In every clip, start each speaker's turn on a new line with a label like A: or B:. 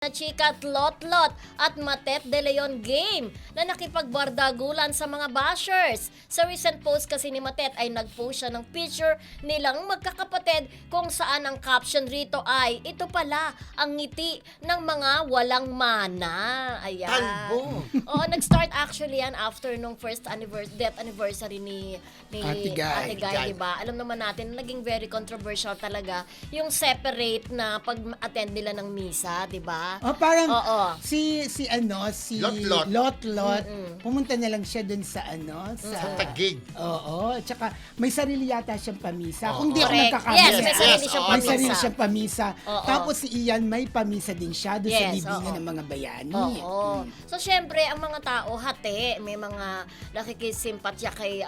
A: na chika at Lotlot at Matet de Leon game na nakipagbardagulan sa mga bashers. Sa recent post kasi ni Matet ay nag-post siya ng picture nilang magkakapatid kung saan ang caption rito ay ito pala ang ngiti ng mga walang mana. Ayan.
B: Talbo.
A: Oo, nag-start actually yan after nung first death anniversary ni
C: Ate Guy.
A: Ate Guy, diba? Alam naman natin, naging very controversial talaga yung separate na pag-attend nila ng misa, diba?
C: Oh, parang
A: Oo.
C: si
B: Lotlot.
C: Lotlot, pumunta na lang siya dun sa
B: Sa Taguig.
C: Oo, at saka may sarili yata siyang pamisa.
B: Oo.
C: Kung di ako
A: Correct.
C: nagkakamali.
A: Yes, may sarili
B: Yes,
A: siyang
B: oo.
C: May
A: pamisa.
C: sarili siyang pamisa.
A: Oo.
C: Tapos si Ian may pamisa din siya doon sa
A: Yes,
C: libingan
A: oo.
C: ng mga bayani.
A: Oo. So syempre ang mga tao hati, may mga nakikisimpatya kay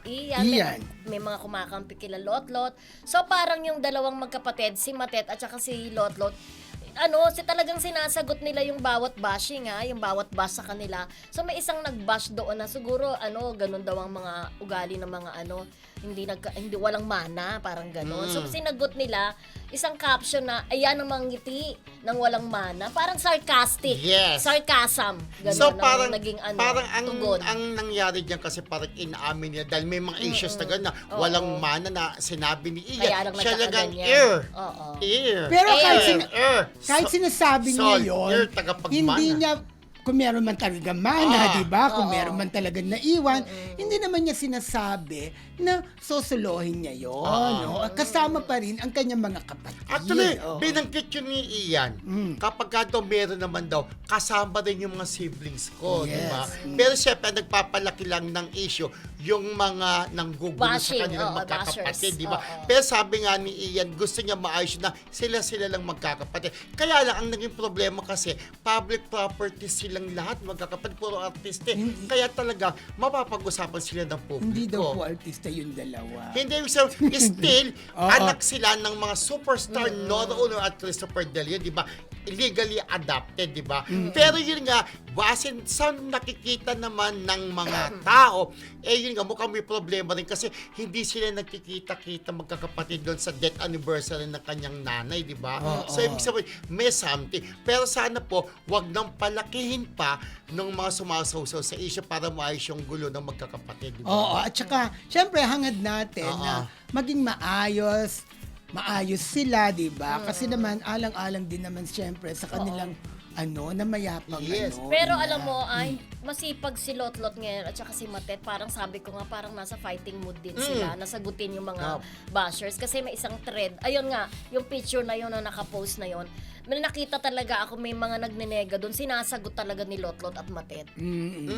A: Ian,
C: Ian.
A: may mga kumakampi kila Lotlot. So parang yung dalawang magkapatid, si Matet at saka si Lotlot, talagang sinasagot nila yung bawat bashing yung bawat bash sa kanila. So may isang nag-bash doon na siguro ganun daw ang mga ugali ng mga hindi walang mana, parang ganun. So sinagot nila isang caption na ayan ang mga ngiti ng walang mana, parang sarcastic.
B: Yes.
A: Sarcasm. Ganun
B: So
A: ang
B: parang
A: naging
B: parang
A: tugon.
B: ang nangyari diyan kasi parang inaamin niya dahil may mga issues na gano'n na
A: Oo.
B: walang mana na sinabi ni
A: Kaya
B: Ian.
A: lang
B: Siya lang ang
A: nagkakaganyan.
B: ear.
A: Oo.
B: Ear.
C: Pero kahit
B: So-
C: sinasabi niya
B: Sol,
C: yun,
B: ear, tagapagmana.
C: hindi niya, kung meron man talaga mana, di ba? Kung
A: Oo.
C: meron man talaga naiwan, hindi naman niya sinasabi na sosolohin niya yun. No? Kasama pa rin ang kanyang mga kapatid.
B: Actually,
C: Oo.
B: binanggit yun ni Ian. Kapag ka daw meron naman daw, kasama din yung mga siblings ko, di ba?
C: Yes.
B: Pero syempre, nagpapalaki lang ng issue yung mga nanggugulo sa
A: Bashing,
B: kanilang
A: oo,
B: magkakapatid,
A: bashers.
B: di ba?
A: Oo.
B: Pero sabi nga ni Ian, gusto niya maayos na sila lang magkakapatid. Kaya lang, ang naging problema kasi, public property silang lahat, magkakapatid, puro artiste. Kaya talaga, mapapag-usapan sila ng publiko.
C: Hindi daw po artista yung dalawa.
B: Hindi, so, still,
C: Oo.
B: anak sila ng mga superstar Nora Honor at Christopher Del Rio, di ba? Illegally adopted, di ba? Pero yun nga, base sa nakikita naman ng mga tao, yun nga, mukhang may problema rin kasi hindi sila nagkikita-kita magkakapatid doon sa death anniversary ng kanyang nanay, di ba? So, ibig sabihin, may something. Pero sana po, wag nang palakihin pa ng mga sumasawsaw sa issue para maayos yung gulo ng magkakapatid, di ba?
C: Oo, at saka, syempre, hangad natin
B: Oo.
C: na maging maayos sila, di ba? Kasi naman, alang-alang din naman, syempre, sa kanilang, na mayapang,
B: Yes.
A: Pero
C: nila.
A: alam mo, ay masipag si Lotlot ngayon at saka si Matet, parang sabi ko nga, parang nasa fighting mood din sila, nasagutin yung mga bashers. Kasi may isang thread, ayun nga, yung picture na yun na nakapost na yun, may nakita talaga ako, may mga nagnenega doon, sinasagot talaga ni Lotlot at Matet.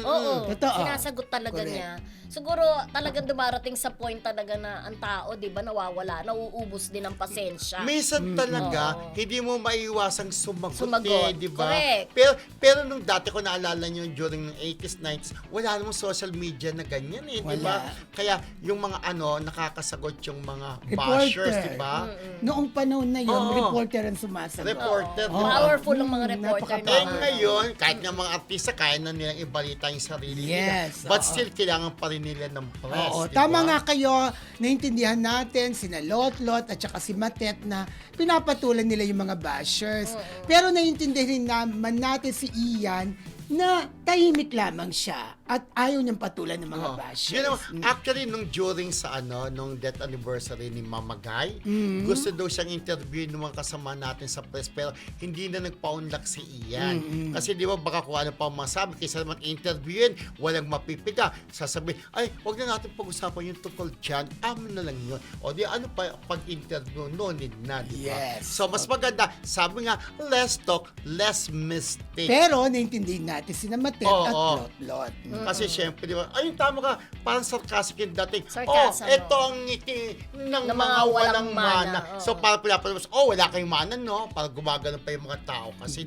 A: Oo,
C: Totoo.
A: sinasagot talaga
C: Correct.
A: niya. Siguro talagang dumarating sa point talaga na ang tao, di ba, nawawala, nauubos din ang pasensya.
B: Minsan talaga,
A: Oo.
B: hindi mo maiiwasang sumagot,
A: Sumagot,
B: di ba?
A: correct.
B: Pero nung dati ko naalala nyo during the 80s, 90s, wala namang social media na ganyan di ba?
C: Wala.
B: Kaya yung mga nakakasagot yung mga
C: Reporter.
B: bashers, di ba?
C: Noong panahon na yun,
B: Oo.
C: reporter ang sumasagot.
B: Reporter, di
A: Oo.
B: ba?
A: Powerful ang mga reporter
B: Eh
A: na.
B: ngayon, kahit nga mga artista, kaya na nilang ibalita yung sarili
C: Yes,
B: nila. But
C: oo.
B: still, kailangan pa rin nila ng press,
C: Oo,
B: di
C: tama
B: ba?
C: nga kayo, naintindihan natin sina Lotlot at saka si Matet na pinapatulan nila yung mga bashers. Pero naintindihan naman natin si Ian na tahimik lamang siya at ayaw niyang patulan ng mga
B: Oo.
C: bashers.
B: Yun naman, actually, nung during sa nung death anniversary ni Mama Guy, gusto daw siyang interview ng mga kasama natin sa press, pero hindi na nagpaunlak si Ian. Kasi di ba, baka kung ano pa masabi, kaysa naman interviewin, walang mapipiga. Sasabihin, ay, wag na natin pag-usapan yung tungkol dyan, amin na lang yun. O di, ano pa pag-interview, no need na, di ba?
C: Yes.
B: So, mas maganda, sabi nga, less talk, less mistake.
C: Pero naintindihan natin sina Matet
B: Oo.
C: at Lotlot.
B: Kasi syempre, di ba, ayun, tama ka, parang sarcastic yung dating.
A: Sarcasm,
B: Ito ang ngiti ng mga walang mana.
A: Oo.
B: So, parang pinapalabas, wala kayong mana, no? Parang gumagano pa yung mga tao kasi